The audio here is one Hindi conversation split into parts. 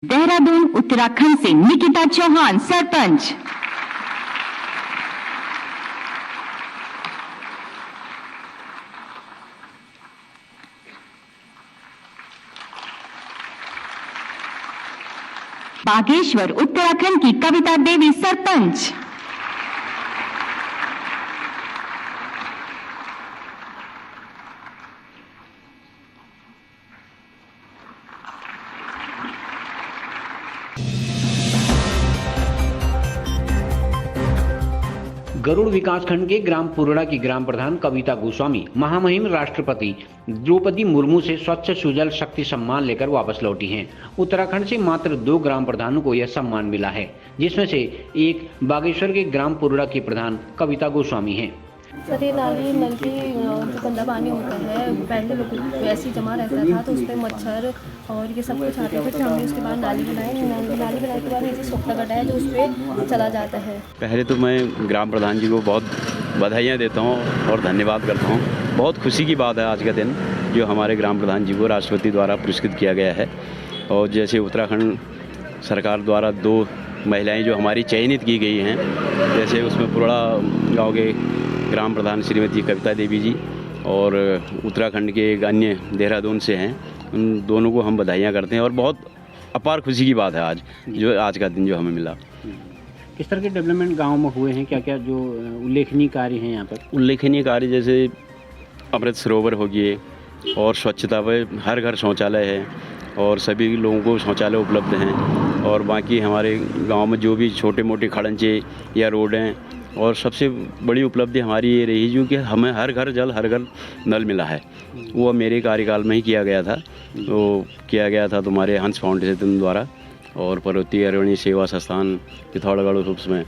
देहरादून उत्तराखंड से निकिता चौहान सरपंच। बागेश्वर उत्तराखंड की कविता देवी सरपंच। गरुड़ विकासखंड के ग्राम पुरड़ा की ग्राम प्रधान कविता गोस्वामी महामहिम राष्ट्रपति द्रौपदी मुर्मू से स्वच्छ सुजल शक्ति सम्मान लेकर वापस लौटी हैं। उत्तराखंड से मात्र 2 ग्राम प्रधानों को यह सम्मान मिला है, जिसमें से एक बागेश्वर के ग्राम पुरड़ा की प्रधान कविता गोस्वामी हैं। सर, ये नाली नल की जो गंदा पानी होता है पहले लोग वैसे ही जमा रहता था, तो उस पर मच्छर और ये सब कुछ आते थे। फिर हमने उसके बाद नाली बनाई के बाद नीचे सोखता गड्ढा है जो उस पर चला जाता है। पहले तो मैं ग्राम प्रधान जी को बहुत बधाइयाँ देता हूँ और धन्यवाद करता हूँ। बहुत खुशी की बात है आज का दिन, जो हमारे ग्राम प्रधान जी को राष्ट्रपति द्वारा पुरस्कृत किया गया है। और जैसे उत्तराखंड सरकार द्वारा 2 महिलाएं जो हमारी चयनित की गई हैं, जैसे उसमें पुरड़ा गाँव के ग्राम प्रधान श्रीमती कविता देवी जी और उत्तराखंड के एक अन्य देहरादून से हैं, उन दोनों को हम बधाइयाँ करते हैं। और बहुत अपार खुशी की बात है आज का दिन जो हमें मिला। किस तरह के डेवलपमेंट गांव में हुए हैं, क्या क्या जो उल्लेखनीय कार्य हैं यहाँ पर? उल्लेखनीय कार्य जैसे अमृत सरोवर हो गए और स्वच्छता पर हर घर शौचालय है और सभी लोगों को शौचालय उपलब्ध हैं। और बाकी हमारे गांव में जो भी छोटे मोटे खड़ंचे या रोड हैं, और सबसे बड़ी उपलब्धि हमारी ये रही जो कि हमें हर घर जल हर घर नल मिला है। वो मेरे कार्यकाल में ही किया गया था। तो किया गया था तुम्हारे हंस फाउंडेशन द्वारा और पर्वतीय अरण्य सेवा संस्थान पिथौरागढ़ उसमें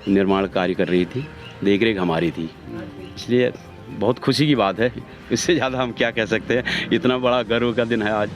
निर्माण कार्य कर रही थी, देखरेख हमारी थी। इसलिए बहुत खुशी की बात है, इससे ज़्यादा हम क्या कह सकते हैं। इतना बड़ा गर्व का दिन है आज।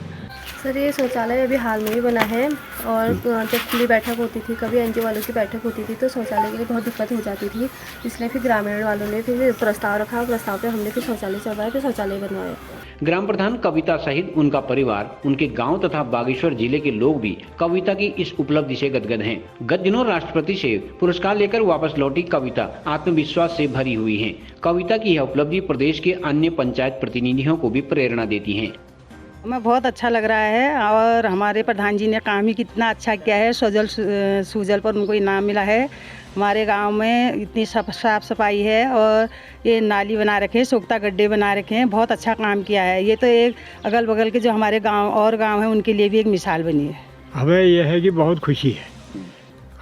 सर, ये शौचालय अभी हाल में ही बना है और जब खुली बैठक होती थी, कभी एनजीओ वालों की बैठक होती थी, तो शौचालय के लिए बहुत दिक्कत हो जाती थी। इसलिए फिर ग्रामीण वालों ने फिर प्रस्ताव रखा, प्रस्ताव पे हमने फिर शौचालय चलवाया, फिर शौचालय बनवाया। ग्राम प्रधान कविता सहित उनका परिवार, उनके गांव तथा बागेश्वर जिले के लोग भी कविता की इस उपलब्धि से गदगद हैं। गत दिनों राष्ट्रपति से पुरस्कार लेकर वापस लौटी कविता आत्मविश्वास से भरी हुई हैं। कविता की यह उपलब्धि प्रदेश के अन्य पंचायत प्रतिनिधियों को भी प्रेरणा देती है। हमें बहुत अच्छा लग रहा है और हमारे प्रधान जी ने काम ही कितना अच्छा किया है। सूजल पर उनको इनाम मिला है। हमारे गांव में इतनी साफ सफाई है और ये नाली बना रखे हैं, सोखता गड्ढे बना रखे हैं। बहुत अच्छा काम किया है। ये तो एक अगल बगल के जो हमारे गांव हैं उनके लिए भी एक मिसाल बनी है। हमें यह है कि बहुत खुशी है,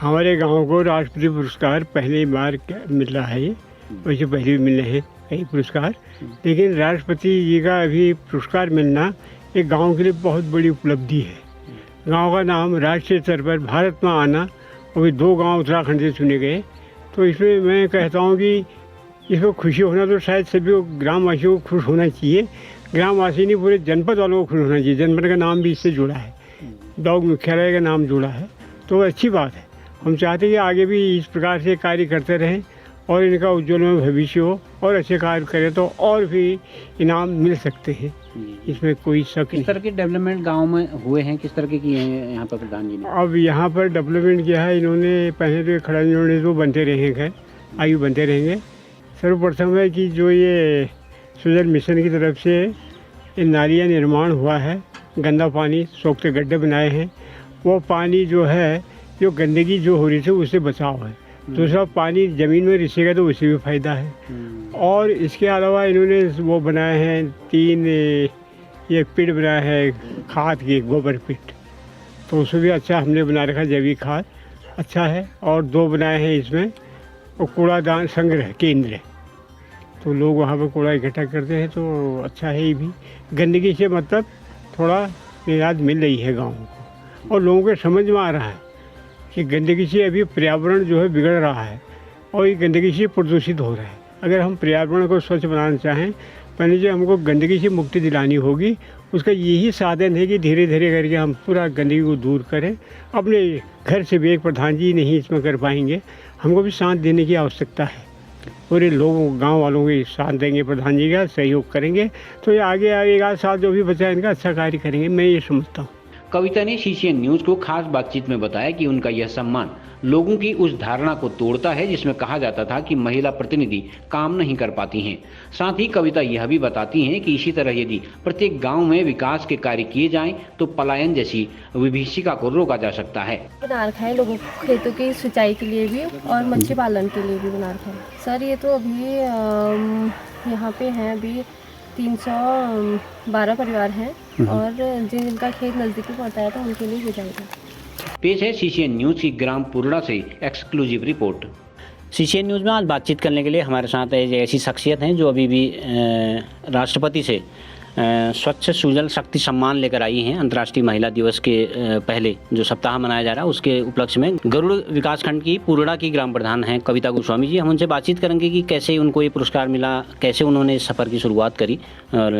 हमारे गांव को राष्ट्रपति पुरस्कार पहली बार मिल रहा है। वैसे पहले भी मिले हैं कई पुरस्कार, लेकिन राष्ट्रपति जी का अभी पुरस्कार मिलना एक गांव के लिए बहुत बड़ी उपलब्धि है। गांव का नाम राष्ट्रीय स्तर पर भारत में आना, और 2 गांव उत्तराखंड से चुने गए, तो इसमें मैं कहता हूं कि इसमें खुशी होना तो शायद सभी ग्रामवासियों को खुश होना चाहिए। ग्रामवासी नहीं, पूरे जनपद वालों को खुश होना चाहिए। जनपद का नाम भी इससे जुड़ा है, ब्लॉक मुख्यालय का नाम जुड़ा है, तो अच्छी बात है। हम चाहते हैं कि आगे भी इस प्रकार से कार्य करते रहें और इनका उज्ज्वल में भविष्य हो और अच्छे कार्य करें तो और भी इनाम मिल सकते हैं, इसमें कोई शक नहीं। किस तरह के डेवलपमेंट गांव में हुए हैं, किस तरह के किए हैं यहाँ पर प्रधान जी ने? अब यहाँ पर डेवलपमेंट किया है इन्होंने। पहले तो खड़ा इन्होंने तो बनते रहे हैं, आयु बनते रहेंगे। सर्वप्रथम है कि जो ये सुजल मिशन की तरफ से ये नालियाँ निर्माण हुआ है, गंदा पानी सोखते गड्ढे बनाए हैं, वो पानी जो है जो गंदगी जो हो रही थी उससे बचाव है। दूसरा, पानी ज़मीन में रिसेगा तो उससे भी फ़ायदा है। और इसके अलावा इन्होंने वो बनाए हैं 3 ये पिट बनाया है खाद की, गोबर पिट, तो उसमें भी अच्छा हमने बना रखा, जैविक खाद अच्छा है। और 2 बनाए हैं इसमें और कूड़ादान संग्रह केंद्र, तो लोग वहाँ पर कूड़ा इकट्ठा करते हैं, तो अच्छा है। ये भी गंदगी से मतलब थोड़ा निजात मिल रही है गाँव को, और लोगों के समझ में आ रहा है कि गंदगी से अभी पर्यावरण जो है बिगड़ रहा है और ये गंदगी से प्रदूषित हो रहा है। अगर हम पर्यावरण को स्वच्छ बनाना चाहें, पहले जो हमको गंदगी से मुक्ति दिलानी होगी, उसका यही साधन है कि धीरे धीरे करके हम पूरा गंदगी को दूर करें। अपने घर से भी एक प्रधान जी नहीं इसमें कर पाएंगे, हमको भी साथ देने की आवश्यकता है। पूरे लोगों गांव वालों के साथ देंगे, प्रधान जी का सहयोग करेंगे, तो ये आगे आएगा। साथ जो भी बचा है इनका अच्छा कार्य करेंगे, मैं ये समझता हूँ। कविता ने सीसीएन न्यूज को खास बातचीत में बताया कि उनका यह सम्मान लोगों की उस धारणा को तोड़ता है जिसमें कहा जाता था कि महिला प्रतिनिधि काम नहीं कर पाती हैं। साथ ही कविता यह भी बताती हैं कि इसी तरह यदि प्रत्येक गांव में विकास के कार्य किए जाएं तो पलायन जैसी विभीषिका को रोका जा सकता है। बना रखा है लोगों को खेतों की सिंचाई के लिए भी और मछली पालन के लिए भी बना रखा है। सर ये तो अभी यहाँ पे हैं अभी 312 परिवार हैं और जिनका खेत नज़दीकी पड़ता है तो उनके लिए हो जाएगा। पेश है सीसीएन न्यूज की ग्राम पुरड़ा से एक्सक्लूसिव रिपोर्ट। सीसीएन न्यूज में आज बातचीत करने के लिए हमारे साथ ऐसी शख्सियत हैं जो अभी भी राष्ट्रपति से स्वच्छ सुजल शक्ति सम्मान लेकर आई हैं। अंतर्राष्ट्रीय महिला दिवस के पहले जो सप्ताह मनाया जा रहा है उसके उपलक्ष्य में गरुड़ विकासखंड की पुरड़ा की ग्राम प्रधान हैं कविता गोस्वामी जी। हम उनसे बातचीत करेंगे कि कैसे उनको ये पुरस्कार मिला, कैसे उन्होंने इस सफ़र की शुरुआत करी और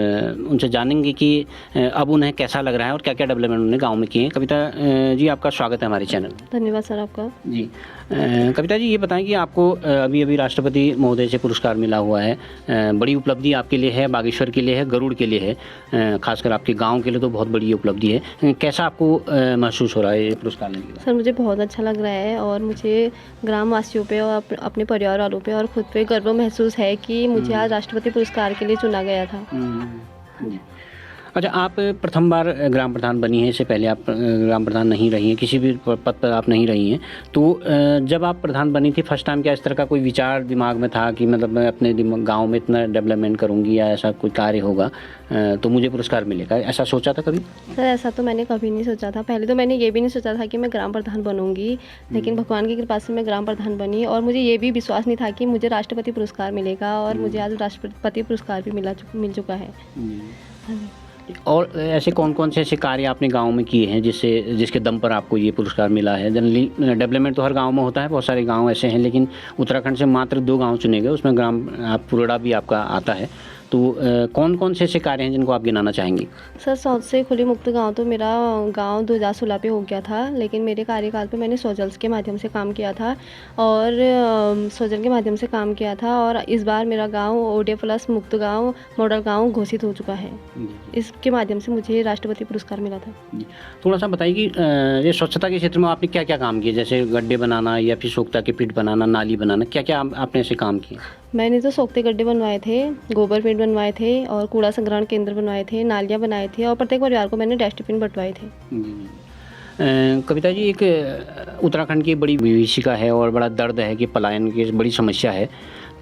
उनसे जानेंगे कि अब उन्हें कैसा लग रहा है और क्या क्या डेवलपमेंट उन्होंने गाँव में किए हैं। कविता जी आपका स्वागत है हमारे चैनल। धन्यवाद सर आपका। जी कविता जी ये बताएं कि आपको अभी राष्ट्रपति महोदय से पुरस्कार मिला हुआ है, बड़ी उपलब्धि आपके लिए है, बागेश्वर के लिए है, गरुड़ के लिए है, खासकर आपके गांव के लिए तो बहुत बड़ी उपलब्धि है। कैसा आपको महसूस हो रहा है ये पुरस्कार लेने के बाद? सर मुझे बहुत अच्छा लग रहा है और मुझे ग्राम वासियों पे और अपने परिवार वालों पे और खुद पे गर्व महसूस है कि मुझे आज राष्ट्रपति पुरस्कार के लिए चुना गया था। अच्छा, आप प्रथम बार ग्राम प्रधान बनी हैं, इससे पहले आप ग्राम प्रधान नहीं रही हैं, किसी भी पद पर आप नहीं रही हैं। तो जब आप प्रधान बनी थी फर्स्ट टाइम, क्या इस तरह का कोई विचार दिमाग में था कि मतलब मैं अपने गांव में इतना डेवलपमेंट करूंगी या ऐसा कोई कार्य होगा तो मुझे पुरस्कार मिलेगा, ऐसा सोचा था कभी? सर ऐसा तो मैंने कभी नहीं सोचा था। पहले तो मैंने ये भी नहीं सोचा था कि मैं ग्राम प्रधान बनूंगी, लेकिन भगवान की कृपा से मैं ग्राम प्रधान बनी और मुझे ये भी विश्वास नहीं था कि मुझे राष्ट्रपति पुरस्कार मिलेगा और मुझे आज राष्ट्रपति पुरस्कार भी मिल चुका है। और ऐसे कौन कौन से ऐसे कार्य आपने गांव में किए हैं जिसके दम पर आपको ये पुरस्कार मिला है? जनरली डेवलपमेंट तो हर गांव में होता है, बहुत सारे गांव ऐसे हैं, लेकिन उत्तराखंड से मात्र 2 गांव चुने गए, उसमें ग्राम पुरड़ा भी आपका आता है। तो कौन कौन से ऐसे कार्य हैं जिनको आप गिनाना चाहेंगी? सर शौच से खुली मुक्त गांव तो मेरा गांव 2016 पे हो गया था, लेकिन मेरे कार्यकाल पे मैंने सोजल्स के माध्यम से काम किया था और सोजल के माध्यम से काम किया था और इस बार मेरा गांव ODA+ मुक्त गांव मॉडल गांव घोषित हो चुका है। इसके माध्यम से मुझे राष्ट्रपति पुरस्कार मिला था। थोड़ा सा बताइए कि ये स्वच्छता के क्षेत्र में आपने क्या क्या काम किए, जैसे गड्ढे बनाना या फिर सोख्ता के पिट बनाना, नाली बनाना, क्या क्या आपने ऐसे काम किए? मैंने तो सोख्ते गड्ढे बनवाए थे, गोबर पेंट बनवाए थे और कूड़ा संग्रहण केंद्र बनवाए थे, नालियाँ बनाए थे और प्रत्येक परिवार को मैंने डस्टबिन बंटवाए थे। कविता जी, एक उत्तराखंड की बड़ी विभीषिका है और बड़ा दर्द है कि पलायन की बड़ी समस्या है,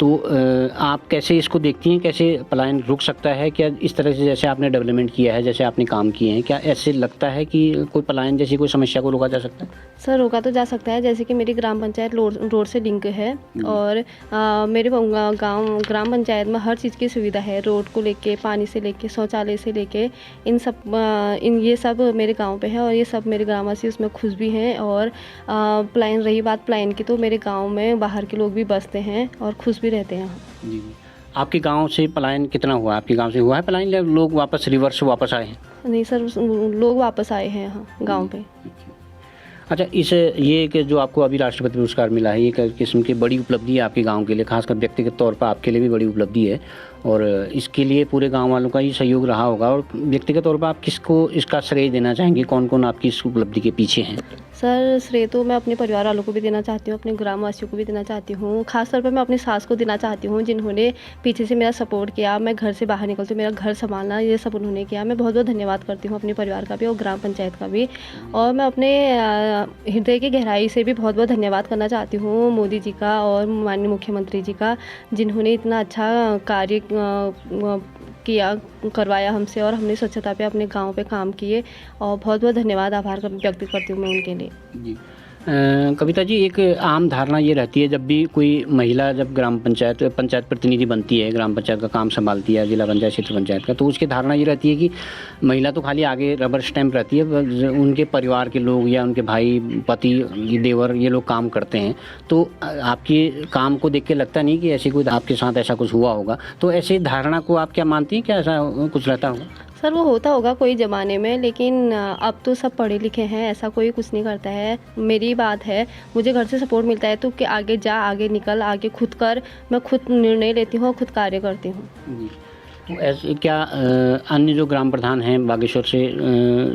तो आप कैसे इसको देखती हैं, कैसे पलायन रुक सकता है? क्या इस तरह से जैसे आपने डेवलपमेंट किया है, जैसे आपने काम किए हैं, क्या ऐसे लगता है कि कोई पलायन जैसी कोई समस्या को रोका जा सकता है? सर रोका तो जा सकता है, जैसे कि मेरी ग्राम पंचायत रोड से लिंक है और मेरे ग्राम पंचायत में हर चीज़ की सुविधा है, रोड को लेके, पानी से लेके, शौचालय से लेके, ये सब मेरे गाँव पे है और ये सब मेरे ग्रामवासी उसमें खुश भी हैं। और पलायन, रही बात पलायन की, तो मेरे गाँव में बाहर के लोग भी बसते हैं और खुश भी रहते हैं। जी, आपके गांव से पलायन कितना हुआ? आपके गांव से हुआ है पलायन या लोग वापस रिवर्स वापस आए हैं? नहीं सर, लोग वापस आए हैं यहाँ गांव पे। अच्छा, ये कि जो आपको अभी राष्ट्रपति पुरस्कार मिला है, ये एक किस्म की बड़ी उपलब्धि है आपके गांव के लिए, खासकर व्यक्तिगत तौर पर आपके लिए भी बड़ी उपलब्धि है और इसके लिए पूरे गांव वालों का ही सहयोग रहा होगा। और व्यक्तिगत तौर पर आप किसको इसका श्रेय देना चाहेंगे? कौन कौन आपकी इस उपलब्धि के पीछे हैं? सर श्रेय तो मैं अपने परिवार वालों को भी देना चाहती हूँ, अपने ग्रामवासियों को भी देना चाहती हूँ। खासतौर पर मैं अपनी सास को देना चाहती हूँ, जिन्होंने पीछे से मेरा सपोर्ट किया, मैं घर से बाहर निकलती मेरा घर संभालना, ये सब उन्होंने किया। मैं बहुत बहुत धन्यवाद करती हूँ अपने परिवार का भी और ग्राम पंचायत का भी। और मैं अपने हृदय की गहराई से भी बहुत बहुत धन्यवाद करना चाहती हूँ मोदी जी का और माननीय मुख्यमंत्री जी का, जिन्होंने इतना अच्छा कार्य करवाया हमसे और हमने स्वच्छता पे अपने गांव पे काम किए और बहुत बहुत धन्यवाद, आभार व्यक्त करती हूँ मैं उनके लिए। जी कविता जी, एक आम धारणा ये रहती है जब भी कोई महिला जब पंचायत प्रतिनिधि बनती है, ग्राम पंचायत का काम संभालती है, जिला पंचायत, क्षेत्र पंचायत का, तो उसकी धारणा ये रहती है कि महिला तो खाली आगे रबर स्टैंप रहती है, उनके परिवार के लोग या उनके भाई, पति, देवर, ये लोग काम करते हैं। तो आपके काम को देख के लगता नहीं कि ऐसी कोई आपके साथ ऐसा कुछ हुआ होगा, तो ऐसी धारणा को आप क्या मानती हैं, क्या ऐसा कुछ रहता होगा? सर वो होता होगा कोई ज़माने में, लेकिन अब तो सब पढ़े लिखे हैं, ऐसा कोई कुछ नहीं करता है। मेरी बात है, मुझे घर से सपोर्ट मिलता है तो कि आगे जा, आगे निकल, आगे खुद कर, मैं खुद निर्णय लेती हूँ और खुद कार्य करती हूँ। तो ऐसे क्या अन्य जो ग्राम प्रधान हैं बागेश्वर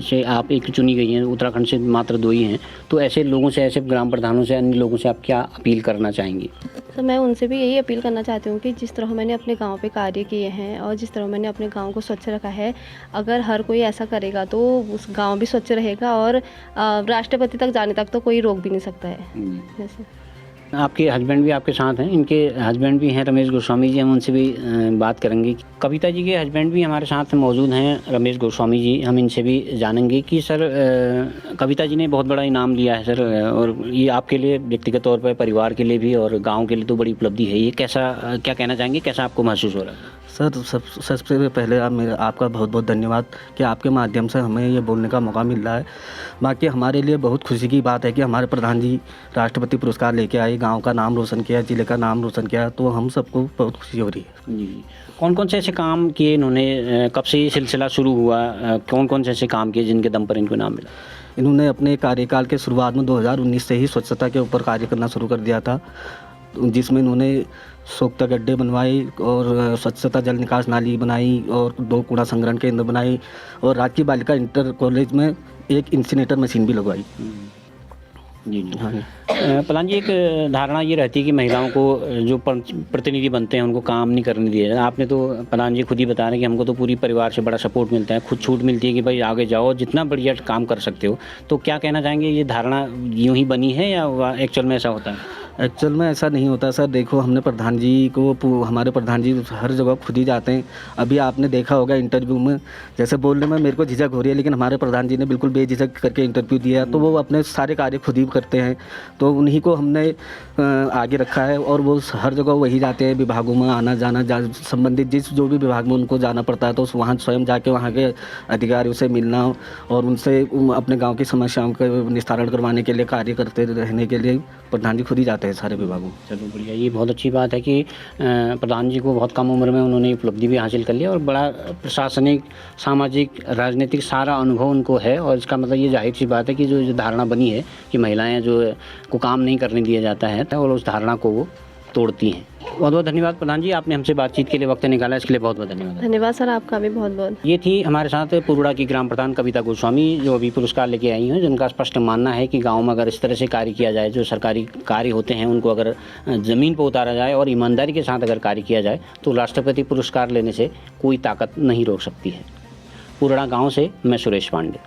से आप एक चुनी गई हैं, उत्तराखंड से मात्र 2 ही हैं, तो ऐसे लोगों से, ऐसे ग्राम प्रधानों से, अन्य लोगों से आप क्या अपील करना चाहेंगी? तो मैं उनसे भी यही अपील करना चाहती हूँ कि जिस तरह मैंने अपने गांव पे कार्य किए हैं और जिस तरह मैंने अपने गांव को स्वच्छ रखा है, अगर हर कोई ऐसा करेगा तो उस गांव भी स्वच्छ रहेगा और राष्ट्रपति तक जाने तक तो कोई रोक भी नहीं सकता है। जैसे आपके हस्बैंड भी आपके साथ हैं, इनके हस्बैंड भी हैं रमेश गोस्वामी जी, हम उनसे भी बात करेंगे। कविता जी के हस्बैंड भी हमारे साथ मौजूद हैं रमेश गोस्वामी जी, हम इनसे भी जानेंगे कि सर कविता जी ने बहुत बड़ा इनाम लिया है सर, और ये आपके लिए व्यक्तिगत तौर पर, परिवार के लिए भी और गांव के लिए तो बड़ी उपलब्धि है। ये कैसा, क्या कहना चाहेंगे, कैसा आपको महसूस हो रहा है? सर सबसे पहले आपका बहुत बहुत धन्यवाद कि आपके माध्यम से हमें ये बोलने का मौका मिल रहा है। बाकी हमारे लिए बहुत खुशी की बात है कि हमारे प्रधान जी राष्ट्रपति पुरस्कार लेके आए, गांव का नाम रोशन किया, जिले का नाम रोशन किया, तो हम सबको बहुत खुशी हो रही है। जी, कौन कौन से ऐसे काम किए इन्होंने, कब से ये सिलसिला शुरू हुआ, कौन कौन से ऐसे काम किए जिनके दम पर इनको नाम मिला? इन्होंने अपने कार्यकाल के शुरुआत में 2019 से ही स्वच्छता के ऊपर कार्य करना शुरू कर दिया था, जिसमें इन्होंने सोख्ता गड्ढे बनवाए और स्वच्छता जल निकास नाली बनाई और 2 कूड़ा संग्रहण केंद्र बनाई और राजकीय बालिका इंटर कॉलेज में एक इंसिनेटर मशीन भी लगवाई। जी जी, हाँ। प्रधान जी, एक धारणा ये रहती है कि महिलाओं को जो प्रतिनिधि बनते हैं उनको काम नहीं करने दिया जाता। आपने तो प्रधान जी खुद ही बता रहे हैं कि हमको तो पूरी परिवार से बड़ा सपोर्ट मिलता है, खुद छूट मिलती है कि भाई आगे जाओ, जितना बढ़िया काम कर सकते हो। तो क्या कहना चाहेंगे, ये धारणा यूँ ही बनी है या एक्चुअल में ऐसा होता है? एक्चुअल में ऐसा नहीं होता सर। देखो, हमने प्रधान जी को, हमारे प्रधान जी हर जगह खुद ही जाते हैं। अभी आपने देखा होगा इंटरव्यू में, जैसे बोलने में मेरे को झिझक हो रही है, लेकिन हमारे प्रधान जी ने बिल्कुल बेझिझक करके इंटरव्यू दिया, तो वो अपने सारे कार्य खुद ही करते हैं। तो उन्हीं को हमने आगे रखा है और वो हर जगह वही जाते हैं, विभागों में आना जाना, संबंधित जिस जो भी विभाग में उनको जाना पड़ता है तो वहाँ स्वयं जाके वहाँ के अधिकारियों से मिलना और उनसे अपने गाँव की समस्याओं का निस्तारण करवाने के लिए, कार्य करते रहने के लिए प्रधान जी खुद ही जाते हैं सारे विभागों। चलो बढ़िया, ये बहुत अच्छी बात है कि प्रधान जी को बहुत कम उम्र में उन्होंने उपलब्धि भी हासिल कर लिया और बड़ा प्रशासनिक, सामाजिक, राजनीतिक सारा अनुभव उनको है। और इसका मतलब ये जाहिर सी बात है कि जो धारणा बनी है कि महिलाएं जो को काम नहीं करने दिया जाता है और उस धारणा को वो तोड़ती हैं। बहुत बहुत धन्यवाद प्रधान जी, आपने हमसे बातचीत के लिए वक्त निकाला, इसके लिए बहुत बहुत धन्यवाद। धन्यवाद सर, आपका भी बहुत बहुत। ये थी हमारे साथ पुरुड़ा की ग्राम प्रधान कविता गोस्वामी, जो अभी पुरस्कार लेके आई हैं, जिनका स्पष्ट मानना है कि गांव में अगर इस तरह से कार्य किया जाए, जो सरकारी कार्य होते हैं उनको अगर ज़मीन पर उतारा जाए और ईमानदारी के साथ अगर कार्य किया जाए तो राष्ट्रपति पुरस्कार लेने से कोई ताकत नहीं रोक सकती है। पुरुड़ा गाँव से मैं सुरेश पांडे।